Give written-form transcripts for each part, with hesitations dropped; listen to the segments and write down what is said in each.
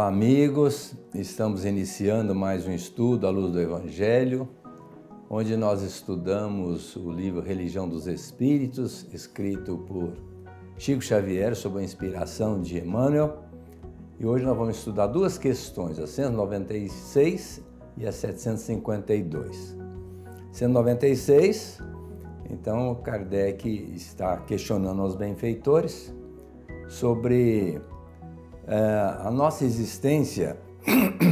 Olá, amigos. Estamos iniciando mais um estudo à luz do Evangelho, onde nós estudamos o livro Religião dos Espíritos, escrito por Chico Xavier, sob a inspiração de Emmanuel. E hoje nós vamos estudar duas questões, a 196 e a 752. 196, então Kardec está questionando aos benfeitores sobre a nossa existência.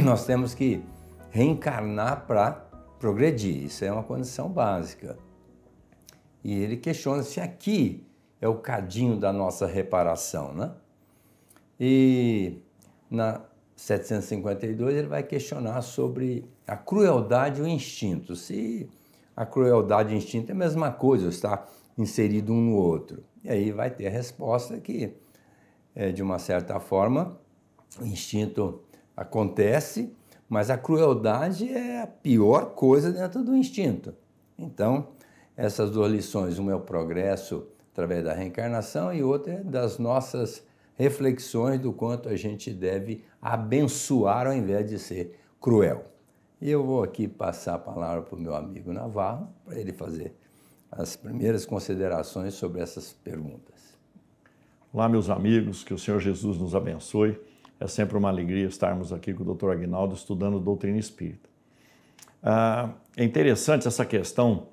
Nós temos que reencarnar para progredir, isso é uma condição básica. E ele questiona se aqui é o cadinho da nossa reparação, né? E na 752 ele vai questionar sobre a crueldade e o instinto, se a crueldade e o instinto é a mesma coisa, está inserido um no outro. E aí vai ter a resposta que, de uma certa forma, o instinto acontece, mas a crueldade é a pior coisa dentro do instinto. Então, essas duas lições, uma é o progresso através da reencarnação e outra é das nossas reflexões do quanto a gente deve abençoar ao invés de ser cruel. E eu vou aqui passar a palavra para o meu amigo Navarro, para ele fazer as primeiras considerações sobre essas perguntas. Olá, meus amigos, que o Senhor Jesus nos abençoe. É sempre uma alegria estarmos aqui com o Dr. Aguinaldo estudando doutrina espírita. É interessante essa questão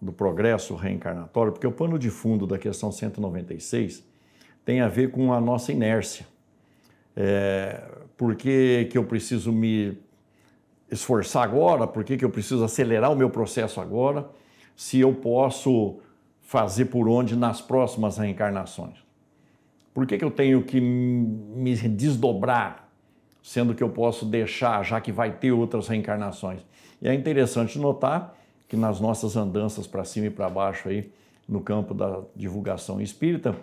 do progresso reencarnatório, porque o pano de fundo da questão 196 tem a ver com a nossa inércia. Por que eu preciso me esforçar agora? Por que eu preciso acelerar o meu processo agora? Se eu posso fazer por onde nas próximas reencarnações? Por que eu tenho que me desdobrar, sendo que eu posso deixar, já que vai ter outras reencarnações? E é interessante notar que nas nossas andanças para cima e para baixo aí, no campo da divulgação espírita,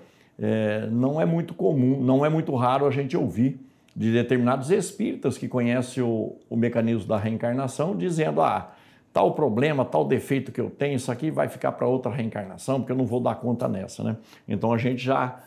não é muito comum, não é muito raro a gente ouvir de determinados espíritas que conhecem o mecanismo da reencarnação, dizendo, tal problema, tal defeito que eu tenho, isso aqui vai ficar para outra reencarnação, porque eu não vou dar conta nessa, né? Então a gente já...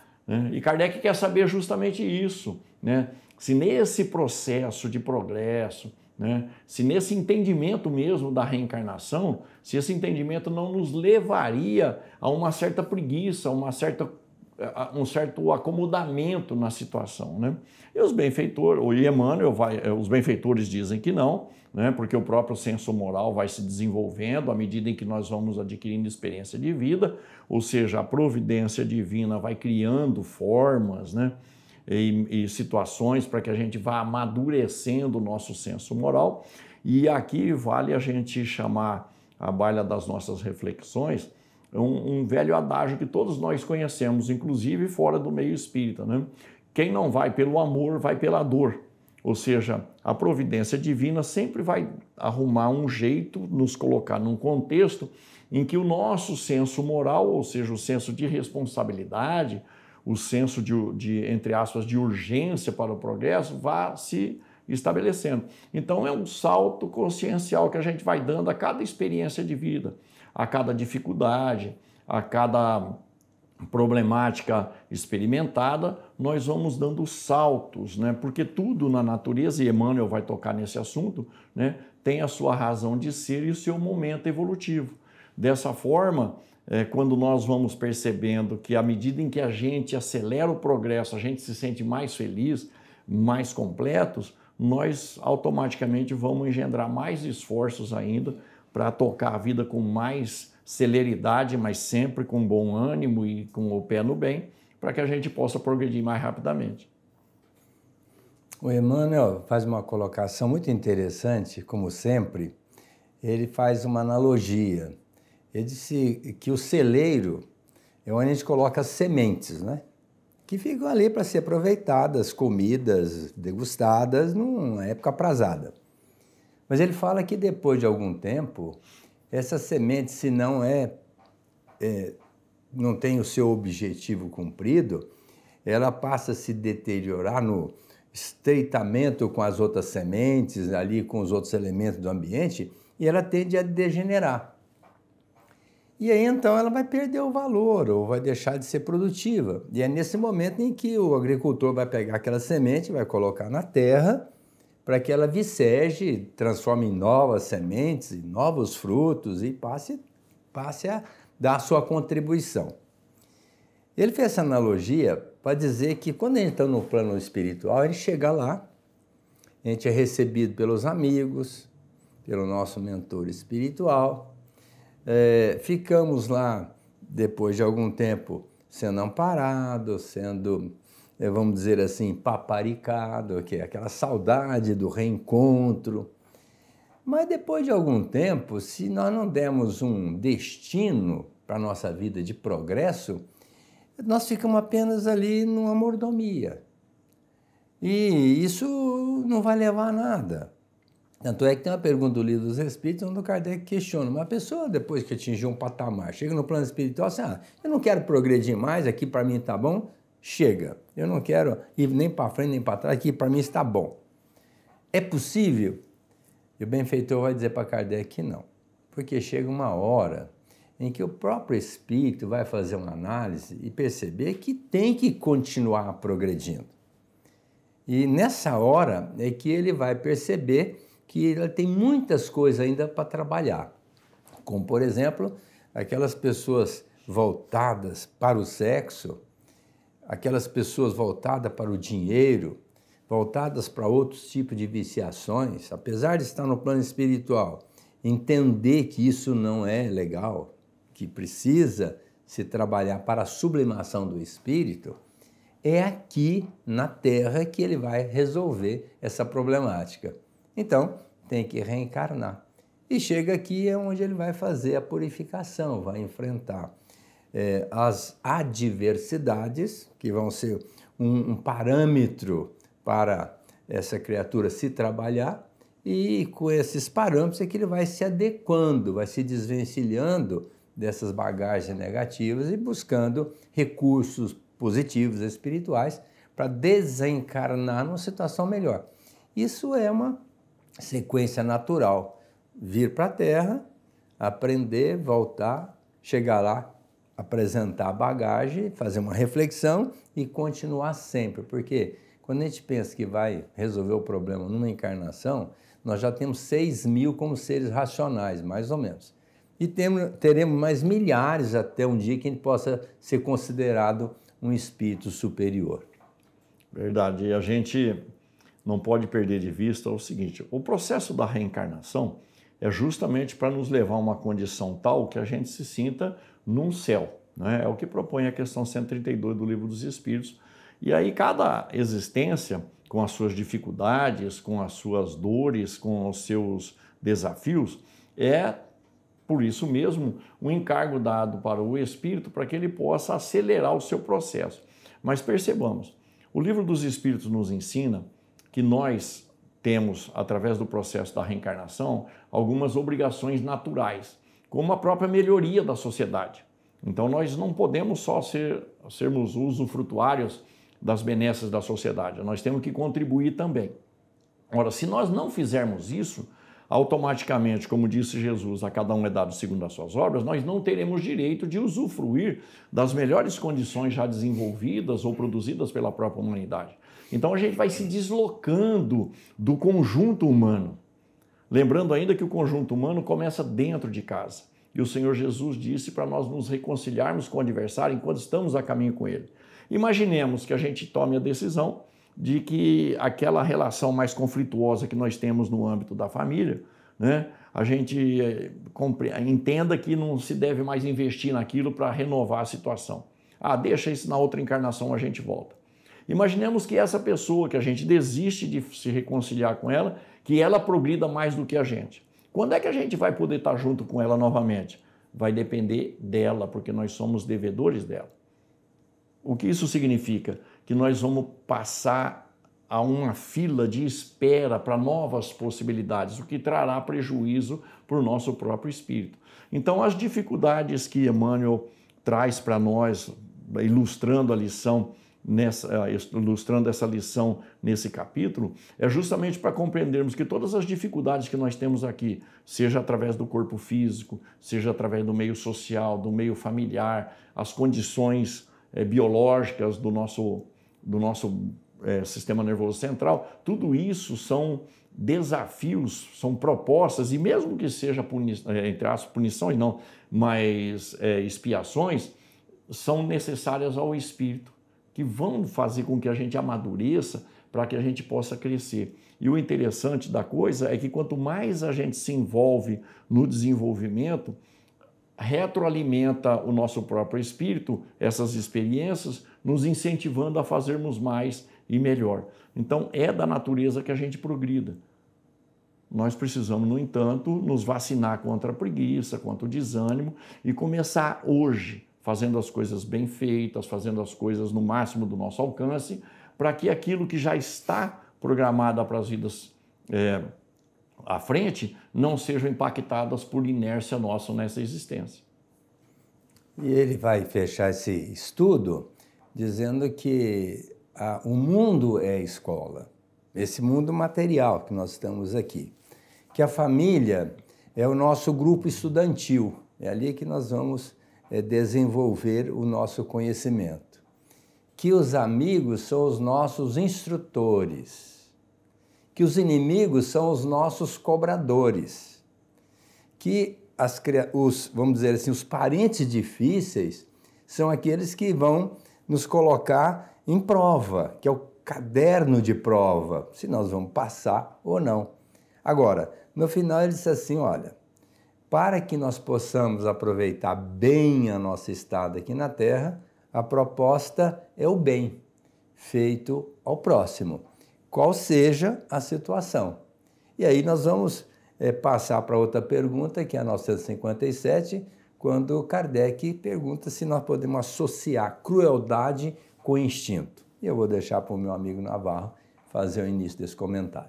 E Kardec quer saber justamente isso, né? Se nesse processo de progresso, né? Se nesse entendimento mesmo da reencarnação, se esse entendimento não nos levaria a uma certa preguiça, um certo acomodamento na situação, né? E os benfeitores, o Emmanuel os benfeitores dizem que não, né? Porque o próprio senso moral vai se desenvolvendo à medida em que nós vamos adquirindo experiência de vida, ou seja, a providência divina vai criando formas, né? E situações para que a gente vá amadurecendo o nosso senso moral. E aqui vale a gente chamar a baila das nossas reflexões um velho adágio que todos nós conhecemos, inclusive fora do meio espírita, né? Quem não vai pelo amor, vai pela dor. Ou seja, a providência divina sempre vai arrumar um jeito, nos colocar num contexto em que o nosso senso moral, ou seja, o senso de responsabilidade, o senso entre aspas, de urgência para o progresso, vá se estabelecendo. Então é um salto consciencial que a gente vai dando a cada experiência de vida, a cada dificuldade, a cada problemática experimentada, nós vamos dando saltos, né? Porque tudo na natureza, e Emmanuel vai tocar nesse assunto, né? Tem a sua razão de ser e o seu momento evolutivo. Dessa forma, quando nós vamos percebendo que à medida em que a gente acelera o progresso, a gente se sente mais feliz, mais completos, nós automaticamente vamos engendrar mais esforços ainda para tocar a vida com mais celeridade, mas sempre com bom ânimo e com o pé no bem, para que a gente possa progredir mais rapidamente. O Emmanuel faz uma colocação muito interessante, como sempre. Ele faz uma analogia. Ele disse que o celeiro é onde a gente coloca as sementes, né? Que ficam ali para ser aproveitadas, comidas, degustadas numa época aprazada. Mas ele fala que depois de algum tempo, essa semente, se não não tem o seu objetivo cumprido, ela passa a se deteriorar no estreitamento com as outras sementes, ali com os outros elementos do ambiente, e ela tende a degenerar. E aí então ela vai perder o valor ou vai deixar de ser produtiva. E é nesse momento em que o agricultor vai pegar aquela semente, vai colocar na terra para que ela viceje, transforme em novas sementes, em novos frutos e passe a dar a sua contribuição. Ele fez essa analogia para dizer que quando a gente está no plano espiritual, a gente chega lá, a gente é recebido pelos amigos, pelo nosso mentor espiritual, ficamos lá, depois de algum tempo, sendo amparados, sendo, vamos dizer assim, paparicado, que é aquela saudade do reencontro. Mas depois de algum tempo, se nós não dermos um destino para a nossa vida de progresso, nós ficamos apenas ali numa mordomia. E isso não vai levar a nada. Tanto é que tem uma pergunta do Livro dos Espíritos, onde o Kardec questiona, uma pessoa depois que atingiu um patamar, chega no plano espiritual, assim, eu não quero progredir mais, aqui para mim está bom, chega. Eu não quero ir nem para frente nem para trás, aqui para mim está bom. É possível? E o benfeitor vai dizer para Kardec que não, porque chega uma hora em que o próprio espírito vai fazer uma análise e perceber que tem que continuar progredindo. E nessa hora é que ele vai perceber que ele tem muitas coisas ainda para trabalhar, como, por exemplo, aquelas pessoas voltadas para o sexo, aquelas pessoas voltadas para o dinheiro, voltadas para outros tipos de viciações, apesar de estar no plano espiritual, entender que isso não é legal, que precisa se trabalhar para a sublimação do espírito, é aqui na Terra que ele vai resolver essa problemática. Então, tem que reencarnar. E chega aqui é onde ele vai fazer a purificação, vai enfrentar as adversidades, que vão ser um parâmetro para essa criatura se trabalhar, e com esses parâmetros é que ele vai se adequando, vai se desvencilhando dessas bagagens negativas e buscando recursos positivos espirituais para desencarnar numa situação melhor. Isso é uma sequência natural. Vir para a Terra, aprender, voltar, chegar lá, apresentar a bagagem, fazer uma reflexão e continuar sempre. Porque quando a gente pensa que vai resolver o problema numa encarnação, nós já temos 6.000 como seres racionais, mais ou menos. E teremos mais milhares até um dia que a gente possa ser considerado um espírito superior. Verdade. E a gente não pode perder de vista o seguinte, o processo da reencarnação é justamente para nos levar a uma condição tal que a gente se sinta num céu, né? É o que propõe a questão 132 do Livro dos Espíritos. E aí cada existência, com as suas dificuldades, com as suas dores, com os seus desafios, é, por isso mesmo, um encargo dado para o espírito para que ele possa acelerar o seu processo. Mas percebamos, o Livro dos Espíritos nos ensina que nós temos, através do processo da reencarnação, algumas obrigações naturais, como a própria melhoria da sociedade. Então nós não podemos só sermos usufrutuários das benesses da sociedade, nós temos que contribuir também. Ora, se nós não fizermos isso, automaticamente, como disse Jesus, a cada um é dado segundo as suas obras, nós não teremos direito de usufruir das melhores condições já desenvolvidas ou produzidas pela própria humanidade. Então a gente vai se deslocando do conjunto humano. Lembrando ainda que o conjunto humano começa dentro de casa. E o Senhor Jesus disse para nós nos reconciliarmos com o adversário enquanto estamos a caminho com ele. Imaginemos que a gente tome a decisão de que aquela relação mais conflituosa que nós temos no âmbito da família, né, a gente entenda que não se deve mais investir naquilo para renovar a situação. Deixa isso na outra encarnação, a gente volta. Imaginemos que essa pessoa, que a gente desiste de se reconciliar com ela, que ela progrida mais do que a gente. Quando é que a gente vai poder estar junto com ela novamente? Vai depender dela, porque nós somos devedores dela. O que isso significa? Que nós vamos passar a uma fila de espera para novas possibilidades, o que trará prejuízo para o nosso próprio espírito. Então, as dificuldades que Emmanuel traz para nós, ilustrando a lição ilustrando essa lição nesse capítulo, é justamente para compreendermos que todas as dificuldades que nós temos aqui, seja através do corpo físico, seja através do meio social, do meio familiar, as condições biológicas do nosso sistema nervoso central, tudo isso são desafios, são propostas, e mesmo que seja, entre aspas, punições não, mas expiações, são necessárias ao espírito, que vão fazer com que a gente amadureça para que a gente possa crescer. E o interessante da coisa é que quanto mais a gente se envolve no desenvolvimento, retroalimenta o nosso próprio espírito, essas experiências, nos incentivando a fazermos mais e melhor. Então, é da natureza que a gente progrida. Nós precisamos, no entanto, nos vacinar contra a preguiça, contra o desânimo e começar hoje, fazendo as coisas bem feitas, fazendo as coisas no máximo do nosso alcance, para que aquilo que já está programado para as vidas à frente não sejam impactadas por inércia nossa nessa existência. E ele vai fechar esse estudo dizendo que o mundo é a escola, esse mundo material que nós estamos aqui, que a família é o nosso grupo estudantil, é ali que nós vamos desenvolver o nosso conhecimento, que os amigos são os nossos instrutores, que os inimigos são os nossos cobradores, que vamos dizer assim, os parentes difíceis são aqueles que vão nos colocar em prova, que é o caderno de prova, se nós vamos passar ou não. Agora, no final ele disse assim, olha, para que nós possamos aproveitar bem a nossa estada aqui na Terra, a proposta é o bem feito ao próximo, qual seja a situação. E aí nós vamos passar para outra pergunta, que é a 957, quando Kardec pergunta se nós podemos associar crueldade com instinto. E eu vou deixar para o meu amigo Navarro fazer o início desse comentário.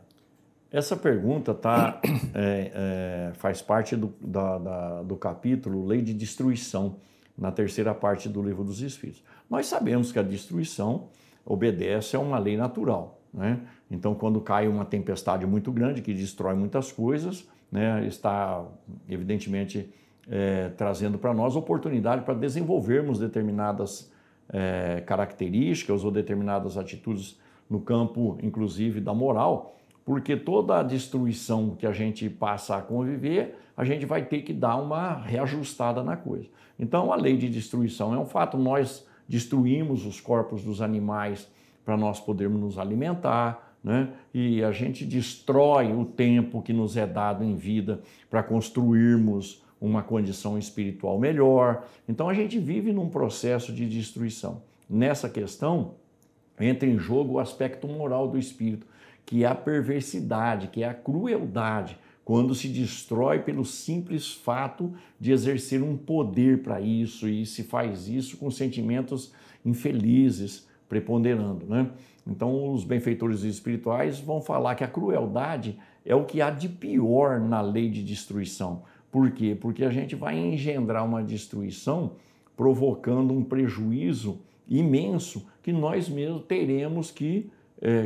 Essa pergunta faz parte do capítulo Lei de Destruição, na terceira parte do Livro dos Espíritos. Nós sabemos que a destruição obedece a uma lei natural, né? Então, quando cai uma tempestade muito grande, que destrói muitas coisas, né, está, evidentemente, trazendo para nós oportunidade para desenvolvermos determinadas características ou determinadas atitudes no campo, inclusive, da moral, porque toda a destruição que a gente passa a conviver, a gente vai ter que dar uma reajustada na coisa. Então, a lei de destruição é um fato. Nós destruímos os corpos dos animais para nós podermos nos alimentar, né? E a gente destrói o tempo que nos é dado em vida para construirmos uma condição espiritual melhor. Então, a gente vive num processo de destruição. Nessa questão, entra em jogo o aspecto moral do espírito, que é a perversidade, que é a crueldade, quando se destrói pelo simples fato de exercer um poder para isso, e se faz isso com sentimentos infelizes preponderando, né? Então, os benfeitores espirituais vão falar que a crueldade é o que há de pior na lei de destruição. Por quê? Porque a gente vai engendrar uma destruição provocando um prejuízo imenso que nós mesmos teremos que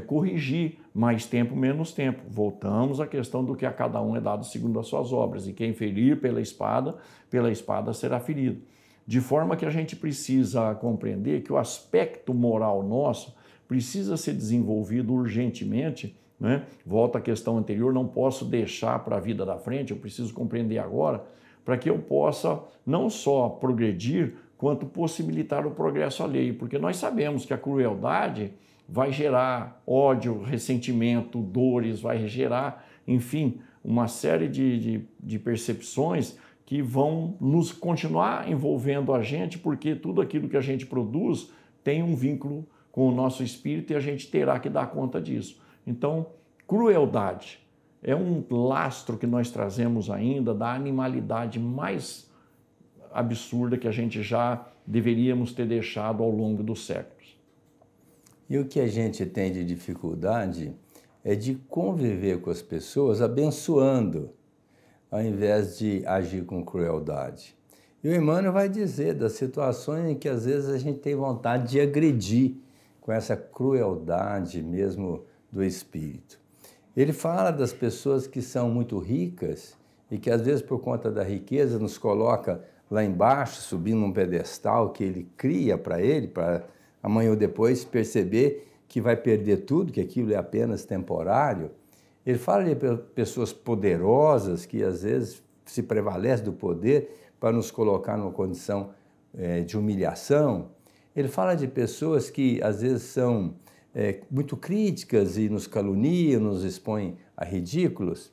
corrigir, mais tempo, menos tempo. Voltamos à questão do que a cada um é dado segundo as suas obras, e quem ferir pela espada será ferido. De forma que a gente precisa compreender que o aspecto moral nosso precisa ser desenvolvido urgentemente, né? Volta à questão anterior, não posso deixar para a vida da frente, eu preciso compreender agora, para que eu possa não só progredir, quanto possibilitar o progresso alheio, porque nós sabemos que a crueldade vai gerar ódio, ressentimento, dores, vai gerar, enfim, uma série de percepções que vão nos continuar envolvendo a gente, porque tudo aquilo que a gente produz tem um vínculo com o nosso espírito e a gente terá que dar conta disso. Então, crueldade é um lastro que nós trazemos ainda da animalidade mais absurda que a gente já deveríamos ter deixado ao longo dos séculos. E o que a gente tem de dificuldade é de conviver com as pessoas abençoando, ao invés de agir com crueldade. E o Emmanuel vai dizer das situações em que às vezes a gente tem vontade de agredir, com essa crueldade mesmo do espírito. Ele fala das pessoas que são muito ricas e que às vezes por conta da riqueza nos coloca lá embaixo, subindo num pedestal que ele cria para ele, para amanhã ou depois perceber que vai perder tudo, que aquilo é apenas temporário. Ele fala de pessoas poderosas que às vezes se prevalecem do poder para nos colocar numa condição de humilhação. Ele fala de pessoas que às vezes são muito críticas e nos caluniam, nos expõem a ridículos.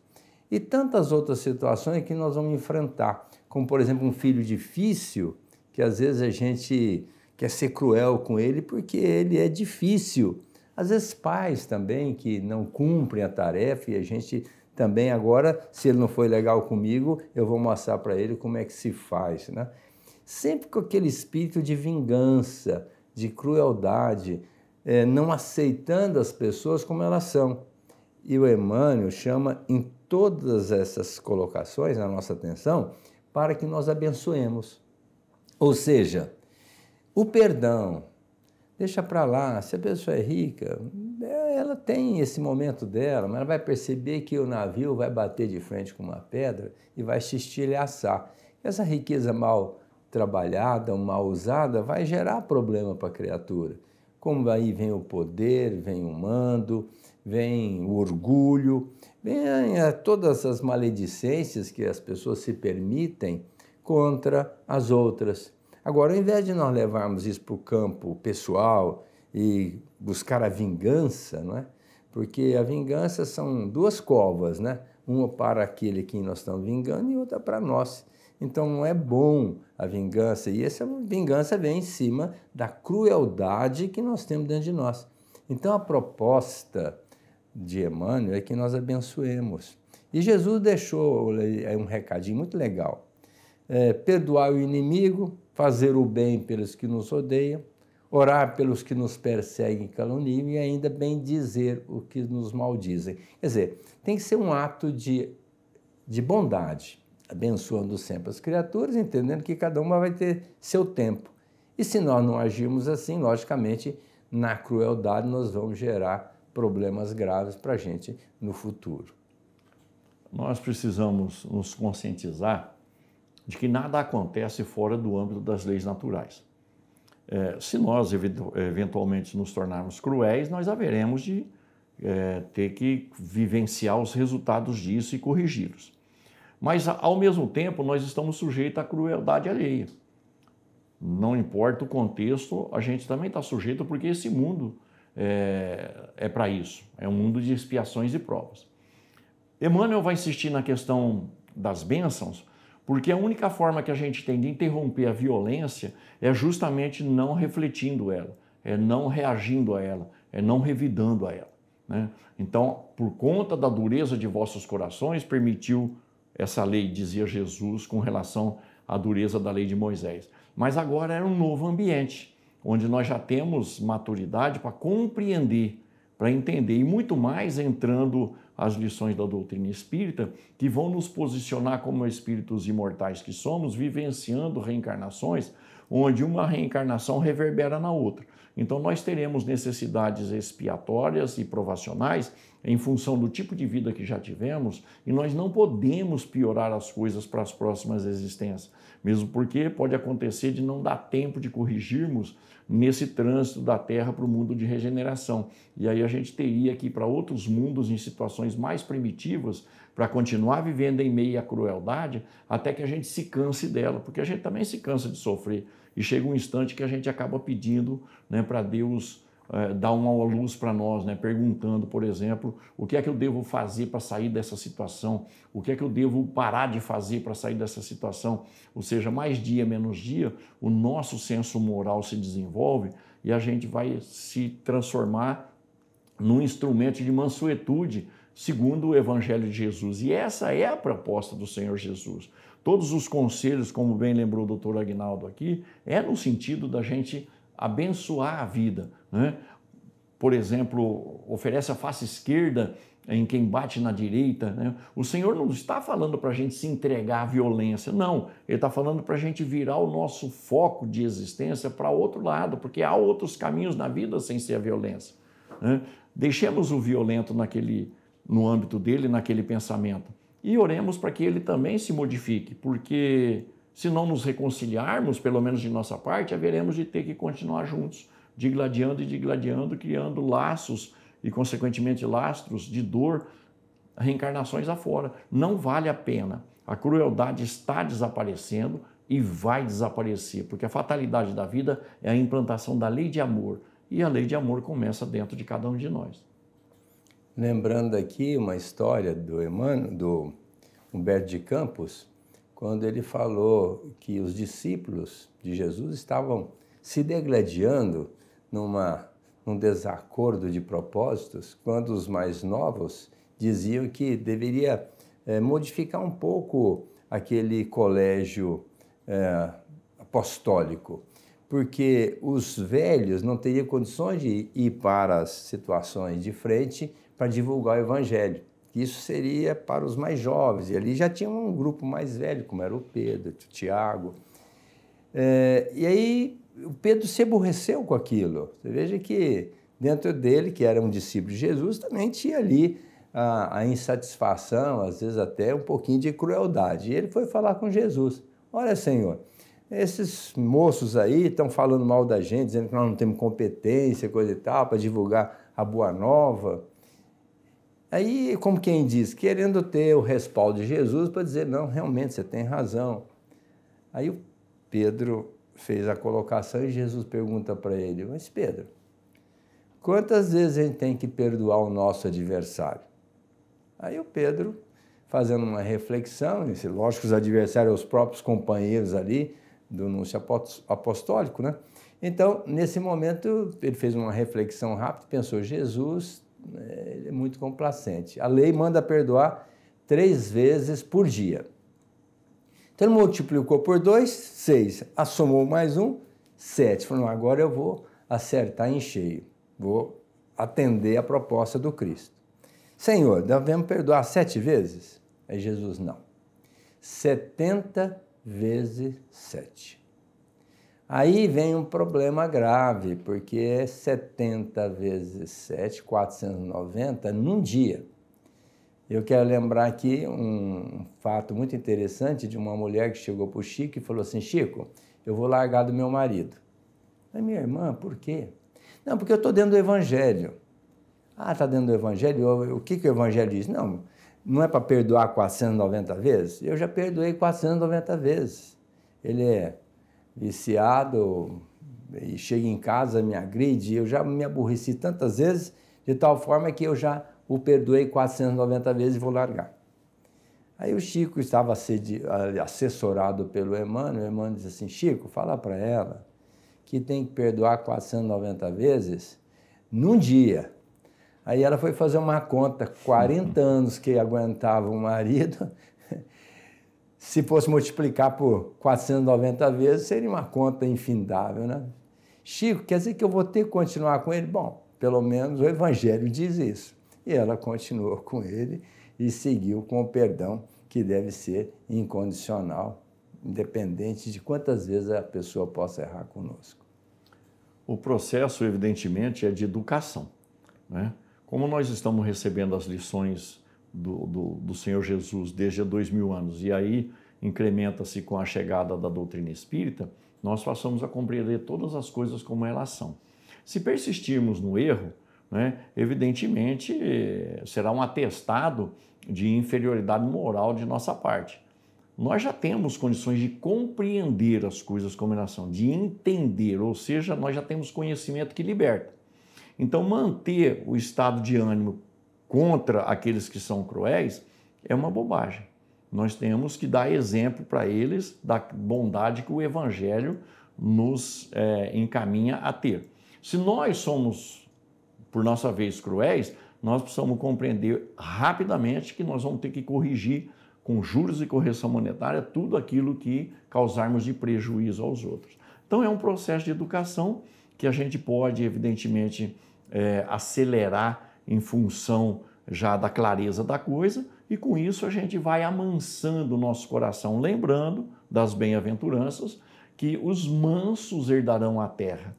E tantas outras situações que nós vamos enfrentar, como por exemplo um filho difícil, que às vezes a gente quer ser cruel com ele porque ele é difícil. Às vezes pais também que não cumprem a tarefa e a gente também agora, se ele não foi legal comigo, eu vou mostrar para ele como é que se faz, né? Sempre com aquele espírito de vingança, de crueldade, não aceitando as pessoas como elas são. E o Emmanuel chama em todas essas colocações a nossa atenção para que nós abençoemos. Ou seja, o perdão, deixa para lá, se a pessoa é rica, ela tem esse momento dela, mas ela vai perceber que o navio vai bater de frente com uma pedra e vai se estilhaçar. Essa riqueza mal trabalhada, mal usada, vai gerar problema para a criatura. Como aí vem o poder, vem o mando, vem o orgulho, vem todas as maledicências que as pessoas se permitem contra as outras. Agora, ao invés de nós levarmos isso para o campo pessoal e buscar a vingança, não é? Porque a vingança são duas covas, né? Uma para aquele que nós estamos vingando e outra para nós. Então não é bom a vingança, e essa vingança vem em cima da crueldade que nós temos dentro de nós. Então a proposta de Emmanuel é que nós abençoemos. E Jesus deixou um recadinho muito legal. Perdoar o inimigo, fazer o bem pelos que nos odeiam, orar pelos que nos perseguem e caluniam e ainda bendizer o que nos maldizem. Quer dizer, tem que ser um ato de bondade, abençoando sempre as criaturas, entendendo que cada uma vai ter seu tempo. E se nós não agirmos assim, logicamente, na crueldade nós vamos gerar problemas graves para a gente no futuro. Nós precisamos nos conscientizar de que nada acontece fora do âmbito das leis naturais. Se nós eventualmente nos tornarmos cruéis, nós haveremos de ter que vivenciar os resultados disso e corrigi-los. Mas, ao mesmo tempo, nós estamos sujeitos à crueldade alheia. Não importa o contexto, a gente também está sujeito porque esse mundo é para isso. É um mundo de expiações e provas. Emmanuel vai insistir na questão das bênçãos, porque a única forma que a gente tem de interromper a violência é justamente não refletindo ela, é não reagindo a ela, é não revidando a ela, né? Então, por conta da dureza de vossos corações, permitiu essa lei, dizia Jesus, com relação à dureza da lei de Moisés. Mas agora era um novo ambiente, onde nós já temos maturidade para compreender, para entender, e muito mais entrando as lições da doutrina espírita, que vão nos posicionar como espíritos imortais que somos, vivenciando reencarnações, onde uma reencarnação reverbera na outra. Então nós teremos necessidades expiatórias e provacionais em função do tipo de vida que já tivemos, e nós não podemos piorar as coisas para as próximas existências, mesmo porque pode acontecer de não dar tempo de corrigirmos nesse trânsito da Terra para o mundo de regeneração. E aí a gente teria que ir para outros mundos em situações mais primitivas para continuar vivendo em meio à crueldade até que a gente se canse dela, porque a gente também se cansa de sofrer. E chega um instante que a gente acaba pedindo, né, para Deus dar uma luz para nós, né, perguntando, por exemplo, o que é que eu devo fazer para sair dessa situação? O que é que eu devo parar de fazer para sair dessa situação? Ou seja, mais dia, menos dia, o nosso senso moral se desenvolve e a gente vai se transformar num instrumento de mansuetude, segundo o Evangelho de Jesus. E essa é a proposta do Senhor Jesus. Todos os conselhos, como bem lembrou o doutor Aguinaldo aqui, é no sentido da gente abençoar a vida, né? Por exemplo, oferece a face esquerda em quem bate na direita, né? O Senhor não está falando para a gente se entregar à violência, não. Ele está falando para a gente virar o nosso foco de existência para outro lado, porque há outros caminhos na vida sem ser a violência, né? Deixemos o violento no âmbito dele, naquele pensamento, e oremos para que ele também se modifique, porque se não nos reconciliarmos, pelo menos de nossa parte, haveremos de ter que continuar juntos, digladiando e digladiando, criando laços e, consequentemente, lastros de dor, reencarnações afora. Não vale a pena. A crueldade está desaparecendo e vai desaparecer, porque a fatalidade da vida é a implantação da lei de amor, e a lei de amor começa dentro de cada um de nós. Lembrando aqui uma história do Humberto de Campos, quando ele falou que os discípulos de Jesus estavam se degladiando num desacordo de propósitos, quando os mais novos diziam que deveria modificar um pouco aquele colégio apostólico, porque os velhos não teriam condições de ir para as situações de frente para divulgar o evangelho. Isso seria para os mais jovens, e ali já tinha um grupo mais velho, como era o Pedro, o Tiago. E aí o Pedro se aborreceu com aquilo. Você veja que dentro dele, que era um discípulo de Jesus, também tinha ali a insatisfação, às vezes até um pouquinho de crueldade. E ele foi falar com Jesus: olha, Senhor, esses moços aí estão falando mal da gente, dizendo que nós não temos competência, coisa e tal, para divulgar a boa nova. Aí, como quem diz, querendo ter o respaldo de Jesus para dizer: não, realmente você tem razão. Aí o Pedro fez a colocação e Jesus pergunta para ele: mas Pedro, quantas vezes a gente tem que perdoar o nosso adversário? Aí o Pedro, fazendo uma reflexão, e lógico que os adversários são os próprios companheiros ali do anúncio apostólico, né? Então, nesse momento, ele fez uma reflexão rápida, pensou: Jesus, ele é muito complacente. A lei manda perdoar 3 vezes por dia. Então ele multiplicou por 2, 6. Assomou mais 1, 7. Falou: agora eu vou acertar em cheio. Vou atender a proposta do Cristo. Senhor, devemos perdoar 7 vezes? Aí Jesus: não. 70 vezes 7. Aí vem um problema grave, porque é 70 vezes 7, 490 num dia. Eu quero lembrar aqui um fato muito interessante de uma mulher que chegou para o Chico e falou assim: Chico, eu vou largar do meu marido. Mas minha irmã, por quê? Não, porque eu estou dentro do Evangelho. Ah, está dentro do Evangelho? O que o Evangelho diz? Não, não é para perdoar 490 vezes? Eu já perdoei 490 vezes. Ele é viciado e chega em casa, me agride, eu já me aborreci tantas vezes, de tal forma que eu já o perdoei 490 vezes e vou largar. Aí o Chico estava assessorado pelo Emmanuel, o Emmanuel disse assim: Chico, fala para ela que tem que perdoar 490 vezes num dia. Aí ela foi fazer uma conta, 40 anos que aguentava o marido, se fosse multiplicar por 490 vezes, seria uma conta infindável, né? Chico, quer dizer que eu vou ter que continuar com ele? Bom, pelo menos o Evangelho diz isso. E ela continuou com ele e seguiu com o perdão, que deve ser incondicional, independente de quantas vezes a pessoa possa errar conosco. O processo, evidentemente, é de educação, né? Como nós estamos recebendo as lições do Senhor Jesus desde há 2000 anos, e aí incrementa-se com a chegada da doutrina espírita, nós passamos a compreender todas as coisas como elas são. Se persistirmos no erro, né, evidentemente será um atestado de inferioridade moral de nossa parte. Nós já temos condições de compreender as coisas como elas são, de entender, ou seja, nós já temos conhecimento que liberta. Então, manter o estado de ânimo contra aqueles que são cruéis é uma bobagem. Nós temos que dar exemplo para eles da bondade que o Evangelho nos encaminha a ter. Se nós somos, por nossa vez, cruéis, nós precisamos compreender rapidamente que nós vamos ter que corrigir com juros e correção monetária tudo aquilo que causarmos de prejuízo aos outros. Então é um processo de educação que a gente pode, evidentemente, acelerar em função já da clareza da coisa, e com isso a gente vai amansando o nosso coração, lembrando das bem-aventuranças, que os mansos herdarão a terra.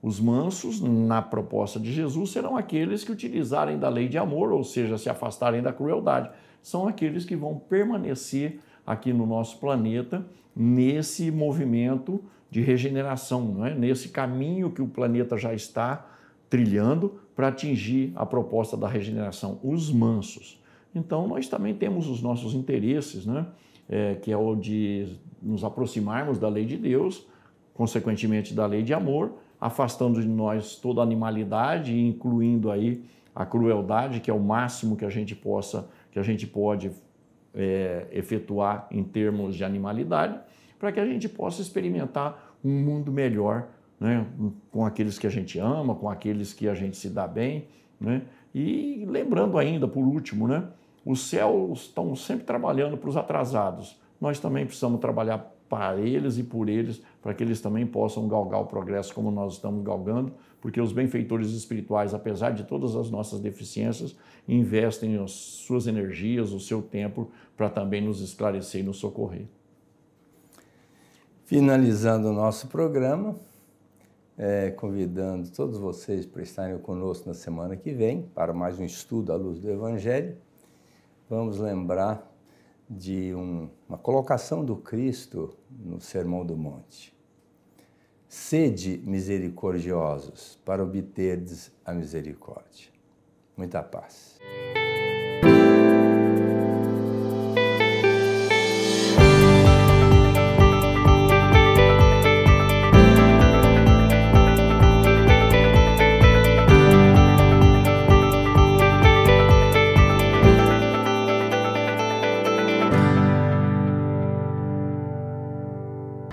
Os mansos, na proposta de Jesus, serão aqueles que utilizarem da lei de amor, ou seja, se afastarem da crueldade. São aqueles que vão permanecer aqui no nosso planeta, nesse movimento de regeneração, não é? Nesse caminho que o planeta já está trilhando para atingir a proposta da regeneração, os mansos. Então, nós também temos os nossos interesses, né? Que é o de nos aproximarmos da lei de Deus, consequentemente da lei de amor, afastando de nós toda a animalidade, incluindo aí a crueldade, que é o máximo que a gente pode efetuar em termos de animalidade, para que a gente possa experimentar um mundo melhor, né? Com aqueles que a gente ama, com aqueles que a gente se dá bem, né? E lembrando ainda, por último, né? Os céus estão sempre trabalhando para os atrasados. Nós também precisamos trabalhar para eles e por eles, para que eles também possam galgar o progresso como nós estamos galgando, porque os benfeitores espirituais, apesar de todas as nossas deficiências, investem as suas energias, o seu tempo, para também nos esclarecer e nos socorrer. Finalizando o nosso programa, convidando todos vocês para estarem conosco na semana que vem, para mais um estudo à luz do Evangelho. Vamos lembrar de uma colocação do Cristo no Sermão do Monte. Sede misericordiosos para obterdes a misericórdia. Muita paz.